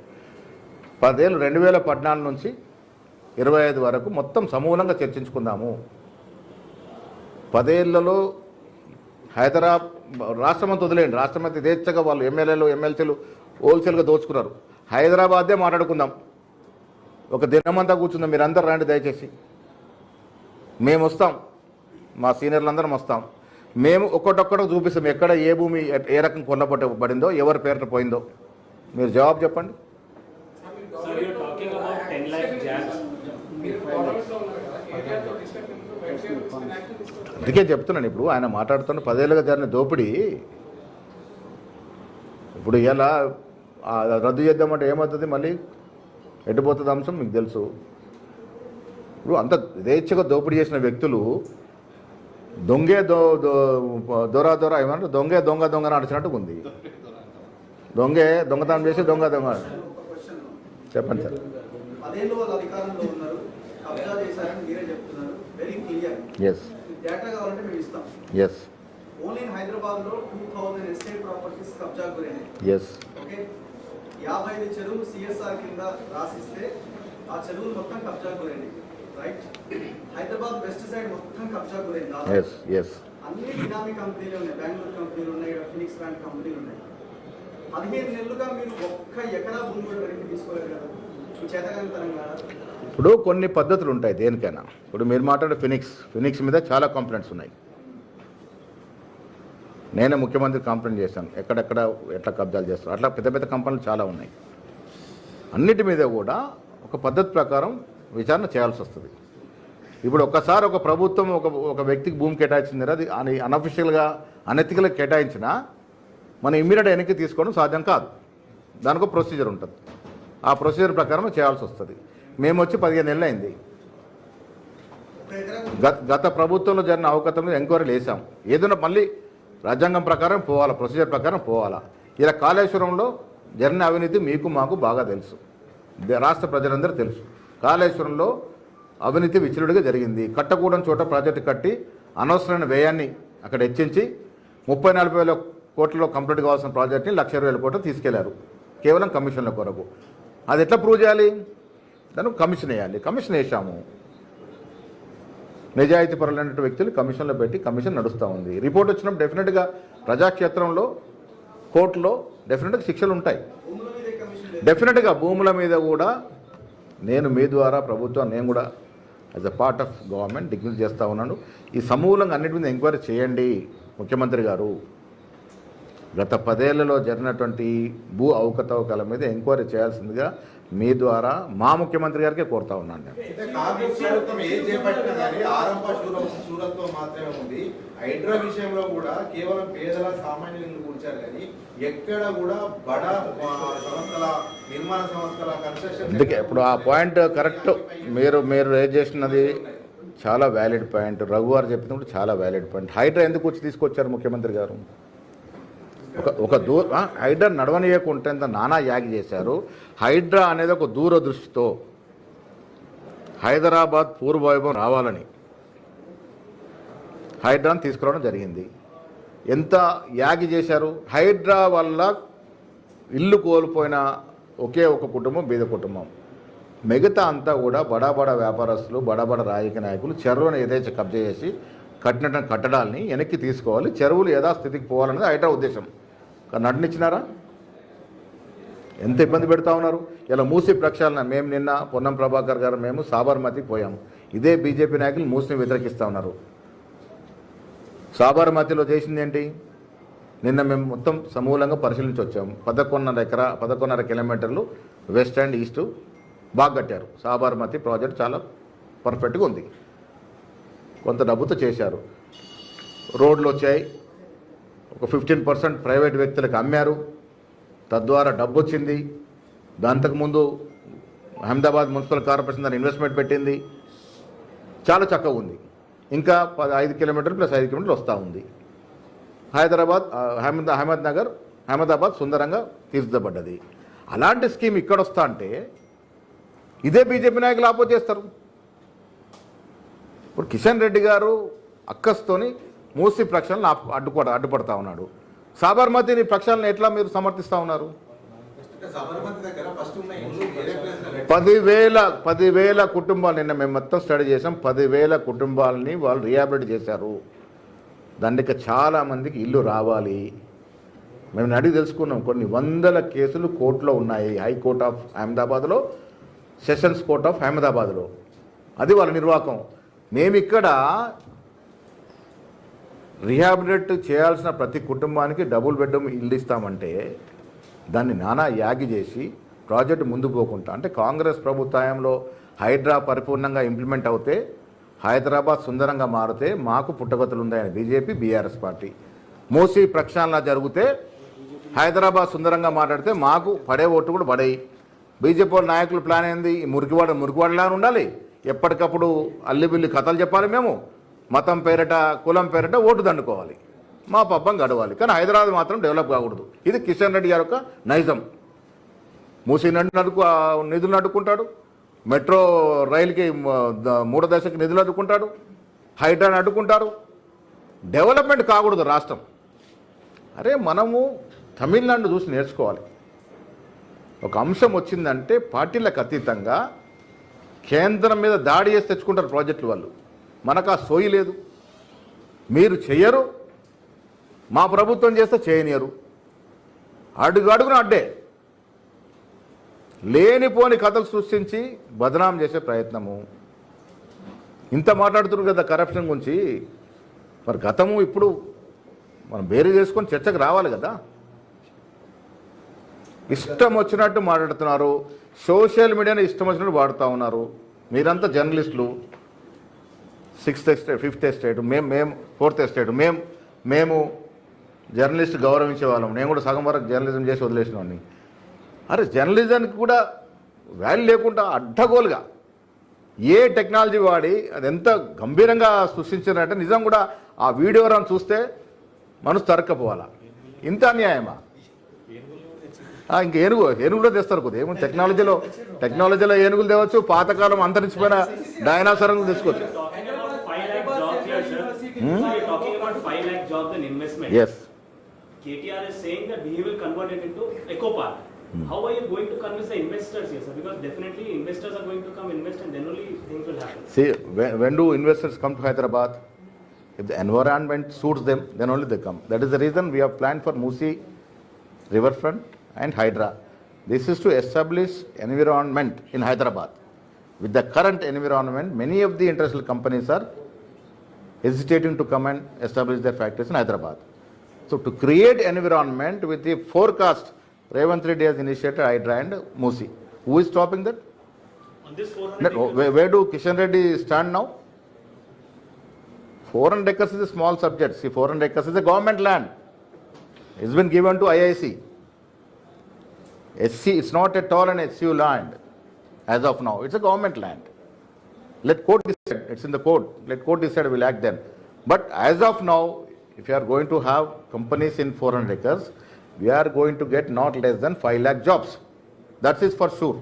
B: 10 ఏళ్ళు 2014 నుంచి 25 వరకు మొత్తం సమూలంగా చర్చించుకుందాము. 10 ఏళ్లలో హైదరాబాద్ రాష్ట్రమంతా వదిలేండి, రాష్ట్రమంతా యథేచ్ఛగా వాళ్ళు ఎమ్మెల్యేలు ఎమ్మెల్సీలు హోల్సేల్గా దోచుకున్నారు. హైదరాబాదే మాట్లాడుకుందాం, ఒక దినమంతా కూర్చుందాం, మీరు అందరు రండి దయచేసి. మేము వస్తాం, మా సీనియర్లందరం వస్తాం. మేము ఒక్కొక్కటి చూపిస్తాం ఎక్కడ ఏ భూమి ఏ రకం కొనబడిందో, ఎవరి పేరున పోయిందో. మీరు జవాబు చెప్పండి. అందుకే చెప్తున్నాను, ఇప్పుడు ఆయన మాట్లాడుతున్న 10 ఏళ్ళుగా జరిగిన దోపిడీ ఇప్పుడు ఎలా రద్దు చేద్దామంటే ఏమవుతుంది? మళ్ళీ ఎట్టుపోతుంది అంశం మీకు తెలుసు. ఇప్పుడు అంత యథేచ్ఛగా దోపిడీ చేసిన వ్యక్తులు దొంగే దొర ఏమంటారు, దొంగ నడిచినట్టు ఉంది. దొంగతనం చేసి దొంగ చెప్పండి సార్.
G: 10 ఏళ్ళు వాళ్ళు అధికారంలో ఉన్నారు, కబ్జా చేశారని మీరే చెప్తున్నారు. Very clear.
B: ఎస్
G: డేటా కావాలంటే మేము ఇస్తాం.
B: ఎస్
G: ఓన్లీ ఇన్ హైదరాబాద్లో 2000 ఎస్టేట్ ప్రాపర్టీస్ కబ్జా గురైనాయి.
B: ఎస్
G: ఓకే, 55 చెరువులు సిఎస్ఆర్ కింద రాసిస్తే ఆ చెరువులు మొత్తం కబ్జా గురైనాయి. రైట్, హైదరాబాద్ వెస్ట్ సైడ్ మొత్తం కబ్జా గురైంది.
B: ఎస్ ఎస్
G: అన్ని బినామీ కంపెనీలు ఉన్నాయి, బెంగళూరు కంపెనీలు ఉన్నాయి, ఫినిక్స్ బ్యాంక్ కంపెనీలు ఉన్నాయి. 15 నెలలుగా మీరు ఒక్క ఎకరా భూమి కూడా వెనక్కి తీసుకోలేదు కదా, చేతకానితనం కదా.
B: ఇప్పుడు కొన్ని పద్ధతులు ఉంటాయి దేనికైనా. ఇప్పుడు మీరు మాట్లాడే ఫినిక్స్ మీద చాలా కంప్లైంట్స్ ఉన్నాయి. నేనే ముఖ్యమంత్రి కంప్లైంట్ చేశాను, ఎక్కడెక్కడ ఎట్లా కబ్జాలు చేస్తారు. అట్లా పెద్ద పెద్ద కంపెనీలు చాలా ఉన్నాయి. అన్నిటి మీద కూడా ఒక పద్ధతి ప్రకారం విచారణ చేయాల్సి వస్తుంది. ఇప్పుడు ఒక్కసారి ఒక ప్రభుత్వం ఒక వ్యక్తికి భూమి కేటాయించింది, అది అన్అఫిషియల్గా అనెతికల్గా కేటాయించినా మనం ఇమ్మీడియట్ వెనక్కి తీసుకోవడం సాధ్యం కాదు. దానికి ఒక ప్రొసీజర్ ఉంటుంది. ఆ ప్రొసీజర్ ప్రకారం చేయాల్సి వస్తుంది. మేము వచ్చి 15 నెలలు అయింది. గత ప్రభుత్వంలో జరిగిన అవకతవకలు ఎంక్వైరీలు వేసాం. ఏదైనా మళ్ళీ రాజ్యాంగం ప్రకారం పోవాలా, ప్రొసీజర్ ప్రకారం పోవాలా. ఇలా కాళేశ్వరంలో జరిగిన అవినీతి మీకు మాకు బాగా తెలుసు, రాష్ట్ర ప్రజలందరూ తెలుసు. కాళేశ్వరంలో అవినీతి విచలుడిగా జరిగింది. కట్టకూడని చోట ప్రాజెక్టు కట్టి అనవసరమైన వ్యయాన్ని అక్కడ హెచ్చించి 30-40 వేల కోట్లలో కంప్లీట్ కావాల్సిన ప్రాజెక్ట్ని 1,20,000 కోట్లు తీసుకెళ్లారు కేవలం కమిషన్ల కొరకు. అది ఎట్లా ప్రూవ్ చేయాలి? దానికి కమిషన్ వేయాలి. కమిషన్ వేసాము. నిజాయితీ పరులైన వ్యక్తులు కమిషన్లో పెట్టి కమిషన్ నడుస్తూ ఉంది. రిపోర్ట్ వచ్చినప్పుడు డెఫినెట్గా ప్రజాక్షేత్రంలో కోర్టులో డెఫినెట్గా శిక్షలు ఉంటాయి. డెఫినెట్గా భూముల మీద కూడా నేను మీ ద్వారా ప్రభుత్వం నేను కూడా as a part of government dignity చేస్తూ ఉన్నాను. ఈ సమూలంగా అన్నిటి మీద ఎంక్వైరీ చేయండి ముఖ్యమంత్రి గారు. గత 10 ఏళ్లలో జరిగినటువంటి భూ అవకతవకల మీద ఎంక్వైరీ చేయాల్సిందిగా మీ ద్వారా మా ముఖ్యమంత్రి గారికే కోరుతా ఉన్నాను నేను.
H: కాంగ్రెస్ ప్రభుత్వం ఏం చేపట్టినా కానీ ఆరంభ శూరత్వం మాత్రమే ఉంది. హైడ్రా విషయంలో కూడా కేవలం పేదల సామాన్యులను కూర్చారు కానీ ఎక్కడ కూడా బడా సంస్థల నిర్మాణ సంస్థల కన్స్ట్రక్షన్.
B: అందుకే ఇప్పుడు ఆ పాయింట్ కరెక్ట్. మీరు రేజ్ చేసినది చాలా వ్యాలిడ్ పాయింట్. రఘు గారు చెప్పినప్పుడు చాలా వ్యాలిడ్ పాయింట్. హైడ్రా ఎందుకు వచ్చి తీసుకొచ్చారు ముఖ్యమంత్రి గారు? హైడ్రా నడవనీయకుంటే నానా యాగి చేశారు. హైడ్రా అనేది ఒక దూరదృష్టితో హైదరాబాద్ పూర్వవైభవం రావాలని హైడ్రాను తీసుకురావడం జరిగింది. ఎంత యాగి చేశారు. హైడ్రా వల్ల ఇల్లు కోల్పోయిన ఒకే ఒక కుటుంబం బీద కుటుంబం. మిగతా అంతా కూడా బడా వ్యాపారస్తులు, బడా రాజకీయ నాయకులు చెరువులను ఏదైతే కబ్జా చేసి కట్టినటువంటి కట్టడాల్ని వెనక్కి తీసుకోవాలి, చెరువులు యథాస్థితికి పోవాలన్నది హైడ్రా ఉద్దేశం. కానీ నడినిచ్చినారా? ఎంత ఇబ్బంది పెడతా ఉన్నారు. ఇలా మూసి ప్రక్షాళన మేము నిన్న పొన్నం ప్రభాకర్ గారు మేము సాబర్మతికి పోయాము. ఇదే బీజేపీ నాయకులు మూసిని వ్యతిరేకిస్తూ ఉన్నారు. సాబర్మతిలో చేసింది ఏంటి? నిన్న మేము మొత్తం సమూలంగా పరిశీలించి వచ్చాము. 11.5 కిలోమీటర్లు వెస్ట్ అండ్ ఈస్ట్ బాగా కట్టారు. సాబర్మతి ప్రాజెక్ట్ చాలా పర్ఫెక్ట్గా ఉంది. కొంత డబ్బుతో చేశారు. రోడ్లు వచ్చాయి. ఒక 15% ప్రైవేట్ వ్యక్తులకు అమ్మారు. తద్వారా డబ్బు వచ్చింది. అంతకుముందు అహ్మదాబాద్ మున్సిపల్ కార్పొరేషన్ దాన్ని ఇన్వెస్ట్మెంట్ పెట్టింది. చాలా చక్కగా ఉంది. ఇంకా 5 కిలోమీటర్లు ప్లస్ 5 కిలోమీటర్లు వస్తూ ఉంది. అహ్మదాబాద్ సుందరంగా తీర్చిదిద్దబడ్డది. అలాంటి స్కీమ్ ఇక్కడ వస్తా అంటే ఇదే బీజేపీ నాయకులు ఆపోజ్ చేస్తారు. ఇప్పుడు కిషన్ రెడ్డి గారు అక్కస్తోని మూసి ప్రక్షాళన అడ్డుపడతా ఉన్నాడు. సాబర్మతిని ప్రక్షాళన ఎట్లా మీరు సమర్థిస్తూ ఉన్నారు? 10,000 కుటుంబాలు నిన్న మేము మొత్తం స్టడీ చేసాం. 10,000 కుటుంబాలని వాళ్ళు రీహాబిలిట్ చేశారు. దానికి చాలామందికి ఇల్లు రావాలి. మేము అడిగి తెలుసుకున్నాం. కొన్ని 100 కేసులు కోర్టులో ఉన్నాయి. హైకోర్ట్ ఆఫ్ అహ్మదాబాద్లో, సెషన్స్ కోర్ట్ ఆఫ్ అహ్మదాబాద్లో. అది వాళ్ళ నిర్వాహకం. మేమిక్కడ రీహాబిలిట్ చేయాల్సిన ప్రతి కుటుంబానికి డబుల్ బెడ్రూమ్ ఇల్లు ఇస్తామంటే దాన్ని నానా యాగి చేసి ప్రాజెక్టు ముందు పోకుండా, అంటే కాంగ్రెస్ ప్రభుత్వంలో హైడ్రా పరిపూర్ణంగా ఇంప్లిమెంట్ అవుతే హైదరాబాద్ సుందరంగా మారితే మాకు పుట్టగతులు ఉన్నాయని బీజేపీ బీఆర్ఎస్ పార్టీ. మూసి ప్రక్షాళన జరిగితే హైదరాబాద్ సుందరంగా మాట్లాడితే మాకు పడే ఓటు కూడా పడేయి. బీజేపీ వాళ్ళ నాయకుల ప్లాన్ ఏంది? మురికివాడలా ఉండాలి. ఎప్పటికప్పుడు అల్లిబిల్లి కథలు చెప్పాలి. మేము మతం పేరిట, కులం పేరిట ఓటు దండుకోవాలి. మా పబ్బం గడవాలి. కానీ హైదరాబాద్ మాత్రం డెవలప్ కాకూడదు. ఇది కిషన్ రెడ్డి గారి యొక్క నైజం. మూసీ నిధులు అడ్డుకుంటాడు, మెట్రో రైలుకి 3వ దశకి నిధులు అడ్డుకుంటాడు, హైడ్రాని అడ్డుకుంటారు. డెవలప్మెంట్ కాకూడదు రాష్ట్రం. అరే మనము తమిళనాడు చూసి నేర్చుకోవాలి. ఒక అంశం వచ్చిందంటే పార్టీలకు అతీతంగా కేంద్రం మీద దాడి చేసి తెచ్చుకుంటారు ప్రాజెక్టులు వాళ్ళు. మనకు ఆ సోయి లేదు. మీరు చెయ్యరు, మా ప్రభుత్వం చేస్తే చేయనియరు. అడుగున అడ్డే లేనిపోని కథలు సృష్టించి బదనాం చేసే ప్రయత్నము. ఇంత మాట్లాడుతున్నారు కదా కరప్షన్ గురించి. మరి గతము ఇప్పుడు మనం వేరే చేసుకొని చర్చకు రావాలి కదా. ఇష్టం వచ్చినట్టు మాట్లాడుతున్నారు, సోషల్ మీడియాని ఇష్టం వచ్చినట్టు వాడుతూ ఉన్నారు. మీరంతా జర్నలిస్టులు. 6th ఎస్టేట్, 5th ఎస్టేట్, మేము 4th ఎస్టేట్, మేము జర్నలిస్ట్ గౌరవించే వాళ్ళం. నేను కూడా సగం వరకు జర్నలిజం చేసి వదిలేసిన వాడిని. అరే జర్నలిజానికి కూడా వాల్యూ లేకుండా అడ్డగోలుగా ఏ టెక్నాలజీ వాడి అది ఎంత గంభీరంగా సృష్టించారంటే నిజం కూడా ఆ వీడియో రన్ చూస్తే మనసు తరక్కపోవాలా. ఇంత అన్యాయమా? ఇంకా ఏనుగులో తెస్తారు కొద్దిగా. ఏమో టెక్నాలజీలో ఏనుగులు తేవచ్చు, పాతకాలం అంతరించిపోయిన డైనాసర్లు తెచ్చుకోవచ్చు. Yes.
I: KTR is saying that he will convert it into Eco Park. How are you going to convince the investors here, sir? Because definitely investors are going to come invest and then only things will happen.
B: See, when do investors come to Hyderabad? If the environment suits them, then only they come. That is the reason we have planned for Musi riverfront and Hydra. This is to establish environment in Hyderabad. With the current environment, many of the international companies are hesitating to come and establish their factories in Hyderabad. So to create environment with the forecast, Revanth Reddy has initiated Hydra and Musi. Who is stopping that?
I: On this 400
B: Where do Kishan Reddy stand now? 400 acres is a small subject. See, 400 acres is a government land. It's been given to IIC. SC, it's not at all an SU land as of now. It's a government land. Let court decide. It's in the court. Let court decide. We'll act then. But as of now, if you are going to have companies in 400 acres, we are going to get not less than 5 lakh jobs. That is for sure.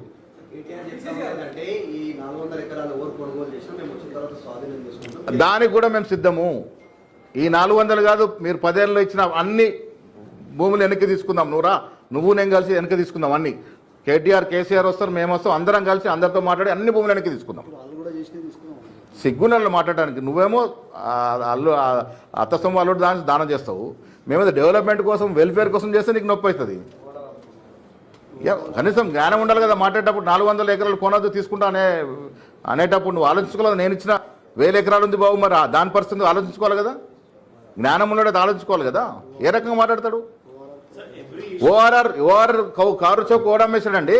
B: దానికి కూడా మేము సిద్ధము. ఈ 400 కాదు, మీరు 10 ఏళ్ళలో ఇచ్చిన అన్ని భూములు వెనక్కి తీసుకుందాం. నువ్వు నేను కలిసి వెనక్కి తీసుకుందాం అన్ని. కేటీఆర్ కేసీఆర్ వస్తారు, మేము వస్తాం, అందరం కలిసి అందరితో మాట్లాడి అన్ని భూములు వెనక్కి తీసుకుందాం. సిగ్గునల్లో మాట్లాడడానికి నువ్వేమో అత్తసొమ్ము అల్లుడు దానం చేస్తావు. మేమేదో డెవలప్మెంట్ కోసం వెల్ఫేర్ కోసం చేస్తే నీకు నొప్పి అవుతుంది. కనీసం జ్ఞానం ఉండాలి కదా. మాట్లాడేటప్పుడు 400 ఎకరాలు కొనద్దు తీసుకుంటా అనేటప్పుడు నువ్వు ఆలోచించుకోవాలి. నేను ఇచ్చిన 1000 ఎకరాలు ఉంది బాబు, మరి దాని పరిస్థితి ఆలోచించుకోవాలి కదా. జ్ఞానం ఉన్నది ఆలోచించుకోవాలి కదా. ఏ రకంగా మాట్లాడతాడు? ఓఆర్ఆర్ కారు చౌక్ ఓడమ్మేశాడండి.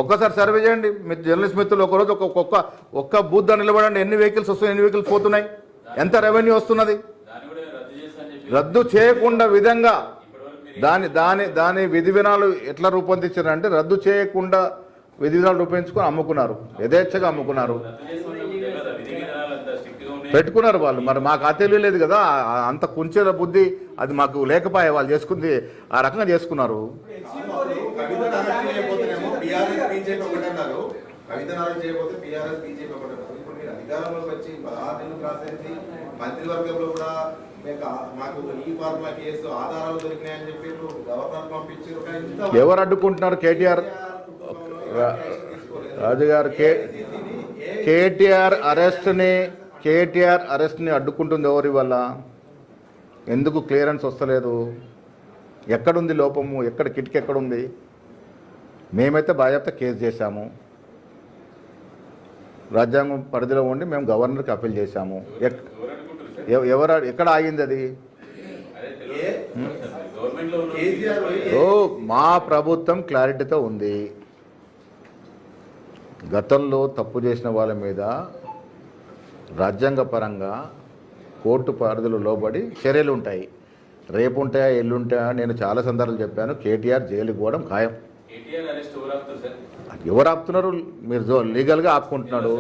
B: ఒక్కసారి సర్వే చేయండి మీరు జర్నలిస్ట్ మిత్రులు. ఒకరోజు ఒక్క బూత్ దా నిలబడండి. ఎన్ని వెహికల్స్ వస్తున్నాయి, ఎన్ని వెహికల్స్ పోతున్నాయి, ఎంత రెవెన్యూ వస్తున్నది. రద్దు చేయకుండా విధంగా దాని విధి విధానాలు ఎట్లా రూపొందించారంటే రద్దు చేయకుండా విధి విధానాలు రూపొందించుకొని అమ్ముకున్నారు. యథేచ్ఛగా అమ్ముకున్నారు, పెట్టుకున్నారు వాళ్ళు. మరి మాకు ఆ తెలియలేదు కదా. అంత కుంచెల బుద్ధి అది మాకు లేకపోయే. వాళ్ళు చేసుకుంది ఆ రకంగా చేసుకున్నారు.
H: మంత్రివర్గంలో కూడా మాకు ఈ ఫార్ములా కేసు ఆధారాలు దొరికినాయని చెప్పి గవర్నర్ పంపించారు.
B: ఎవరు అడ్డుకుంటున్నారు? కేటీఆర్ రాజు గారు కేటీఆర్ అరెస్ట్ని అడ్డుకుంటుంది ఎవరి వల్ల? ఎందుకు క్లియరెన్స్ వస్తలేదు? ఎక్కడుంది లోపము? ఎక్కడ కిటికీ ఎక్కడుంది? మేమైతే బాధ్యత కేసు చేశాము. రాజ్యాంగం పరిధిలో ఉండి మేము గవర్నర్కి అప్పీల్ చేశాము. ఎక్కడ ఆగింది అది? మా ప్రభుత్వం క్లారిటీతో ఉంది. గతంలో తప్పు చేసిన వాళ్ళ మీద రాజ్యాంగపరంగా కోర్టు పరిధిలో లోబడి చర్యలు ఉంటాయి. రేపు ఉంటాయా, ఎల్లుంటాయా? నేను చాలా సందర్భాలు చెప్పాను. కేటీఆర్ జైలుకి పోవడం ఖాయం. ఎవరు ఆపుతున్నారు? మీరు లీగల్గా ఆపుకుంటున్నాడు.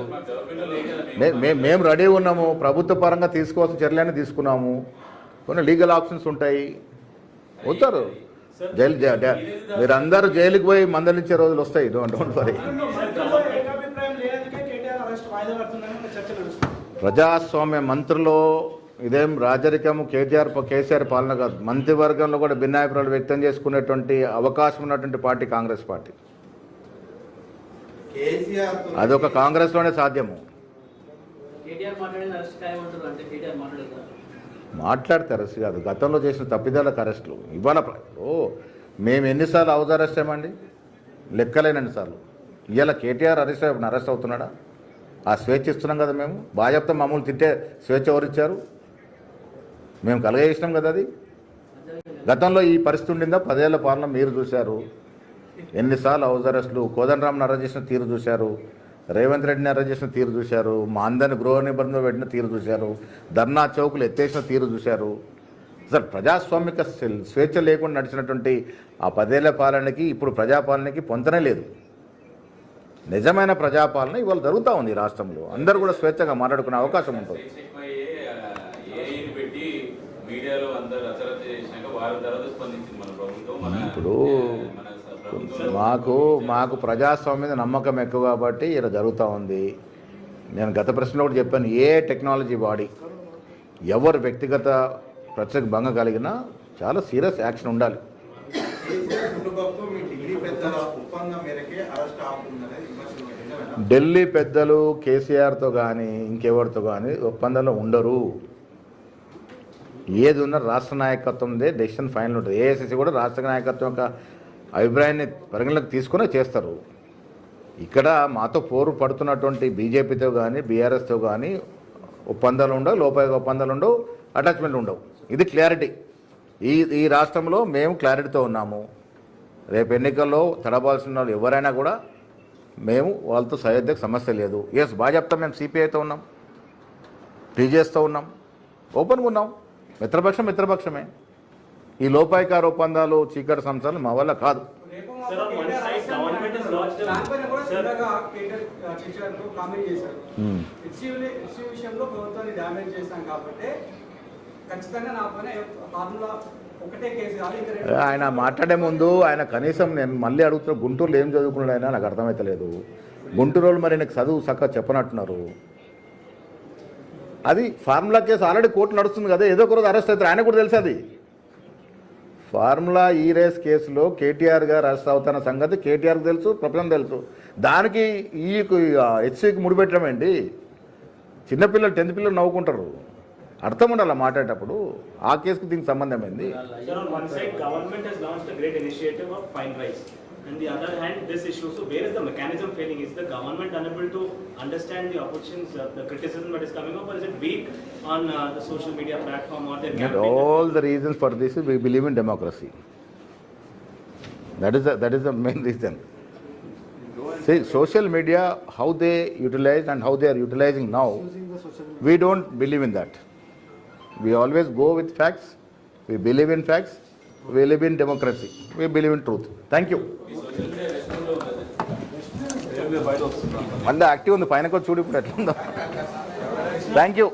B: మేము రెడీ ఉన్నాము. ప్రభుత్వ పరంగా తీసుకోవాల్సిన చర్యలన్నీ తీసుకున్నాము. కొన్ని లీగల్ ఆప్షన్స్ ఉంటాయి. అవుతారు. మీరందరూ జైలుకి పోయి మందలించే రోజులు వస్తాయి. Don't worry.
F: ఏకాభిప్రాయం లేదంటే కేటీఆర్ అరెస్ట్ వాయిదా పడుతుందని ఒక చర్చ నడుస్తుంది.
B: ప్రజాస్వామ్య మంత్రులు ఇదేం రాజరికము కేసీఆర్ పాలన కాదు. మంత్రివర్గంలో కూడా భిన్నాభిప్రాయాలు వ్యక్తం చేసుకునేటువంటి అవకాశం ఉన్నటువంటి పార్టీ కాంగ్రెస్ పార్టీ.
H: కేసీఆర్
B: అదొక కాంగ్రెస్లోనే సాధ్యము.
E: కేటీఆర్ మాట్లాడిన అరెస్ట్ కాయమంటారు అంటే కేటీఆర్ మాట్లాడదా?
B: మాట్లాడితే అరెస్ట్ కాదు, గతంలో చేసిన తప్పిదాలకు అరెస్టులు. ఇవాళ మేము ఎన్నిసార్లు హౌస్ అరెస్ట్ చేయమండి, లెక్కలేనన్నిసార్లు. ఇవాళ కేటీఆర్ అరెస్ట్ అవుతున్నాడా? ఆ స్వేచ్ఛ ఇస్తున్నాం కదా మేము. భాజపా మామూలు తిట్టే స్వేచ్ఛ ఎవరిచ్చారు? మేము కలగజేసినాం కదా. అది గతంలో ఈ పరిస్థితి ఉండిందా? 10 ఏళ్ల పాలన మీరు చూశారు. ఎన్నిసార్లు హౌస్ అరెస్టులు. కోదండరామ్ని అరెస్ట్ చేసిన తీరు చూశారు, రేవంత్ రెడ్డిని అరెస్ట్ చేసిన తీరు చూశారు, మా అందరిని గృహ నిబంధనలు పెట్టిన తీరు చూశారు, ధర్నా చౌకులు ఎత్తేసిన తీరు చూశారు. అసలు ప్రజాస్వామిక స్వేచ్ఛ లేకుండా నడిచినటువంటి ఆ 10 ఏళ్ల పాలనకి ఇప్పుడు ప్రజాపాలనకి పొంతనే లేదు. నిజమైన ప్రజాపాలన ఇవాళ జరుగుతూ ఉంది ఈ రాష్ట్రంలో. అందరూ కూడా స్వేచ్ఛగా మాట్లాడుకునే అవకాశం ఉంటుంది. ఇప్పుడు మాకు ప్రజాస్వామ్యం మీద నమ్మకం ఎక్కువ కాబట్టి ఇలా జరుగుతూ ఉంది. నేను గత ప్రశ్నలో కూడా చెప్పాను, ఏ టెక్నాలజీ వాడి ఎవరు వ్యక్తిగత ప్రత్యేక భంగం కలిగినా చాలా సీరియస్ యాక్షన్ ఉండాలి. ఢిల్లీ పెద్దలు కేసీఆర్తో కానీ ఇంకెవరితో కానీ ఒప్పందంలో ఉండరు. ఏది ఉన్నా రాష్ట్ర నాయకత్వందే డెసిషన్ ఫైనల్ ఉంటుంది. ఏఐసిసి కూడా రాష్ట్ర నాయకత్వం యొక్క అభిప్రాయాన్ని పరిగణలోకి తీసుకునే చేస్తారు. ఇక్కడ మాతో పోరు పడుతున్నటువంటి బీజేపీతో కానీ బీఆర్ఎస్తో కానీ ఒప్పందాలు ఉండవు, లోపాయక ఒప్పందాలు ఉండవు, అటాచ్మెంట్లు ఉండవు. ఇది క్లారిటీ. ఈ రాష్ట్రంలో మేము క్లారిటీతో ఉన్నాము. రేపు ఎన్నికల్లో తడబాల్సిన వాళ్ళు ఎవరైనా కూడా మేము వాళ్ళతో సయోధ్యక సమస్య లేదు. ఎస్ భాజపా మేము సిపిఐతో ఉన్నాం, టీజేఎస్తో ఉన్నాం, ఓపెన్గా ఉన్నాం. మిత్రపక్షమే. ఈ లోపాయికార ఒప్పందాలు చీకటి సంస్థలు మా వల్ల కాదు.
G: విషయంలో ప్రభుత్వాన్ని డ్యామేజ్ చేశాం కాబట్టి ఖచ్చితంగా నా పైన ఫార్ములా ఒకటే కేసు కాదు.
B: ఆయన మాట్లాడే ముందు ఆయన కనీసం నేను మళ్ళీ అడుగుతున్నా, గుంటూరులో ఏం చదువుకున్నాడు ఆయన నాకు అర్థమవుతలేదు. గుంటూరు వాళ్ళు మరి నాకు చదువు చక్కగా చెప్పనట్టున్నారు. అది ఫార్ములా కేసు ఆల్రెడీ కోర్టు నడుస్తుంది కదా, ఏదో ఒక రోజు అరెస్ట్ అవుతారు. ఆయన కూడా తెలుసు అది. ఫార్ములా ఈ రేస్ కేసులో కేటీఆర్ గారు అరెస్ట్ అవుతున్న సంగతి కేటీఆర్కి తెలుసు, ప్రపంచం తెలుసు. దానికి ఈ హెచ్సికి ముడిపెట్టడం ఏంటి? చిన్నపిల్లలు 10th పిల్లలు నవ్వుకుంటారు. అర్థం ఉండాలి మాట్లాడేటప్పుడు. ఆ కేసుకి దీనికి సంబంధం ఏంది?
I: On the other hand, this issue, so where is the mechanism failing? Is the government unable to understand the oppositions, the criticism that is coming up, or is it weak on the social media platform or their campaign?
B: All the reasons for this is we believe in democracy. That is the main reason. See, social media, how they utilize and how they are utilizing now, we don't believe in that. We always go with facts. We believe in facts. We live in democracy. We believe in truth. Thank you. మళ్ళీ active ఉంది పైన కూడా చూడు ఇప్పుడు ఎట్లా ఉందో. Thank you.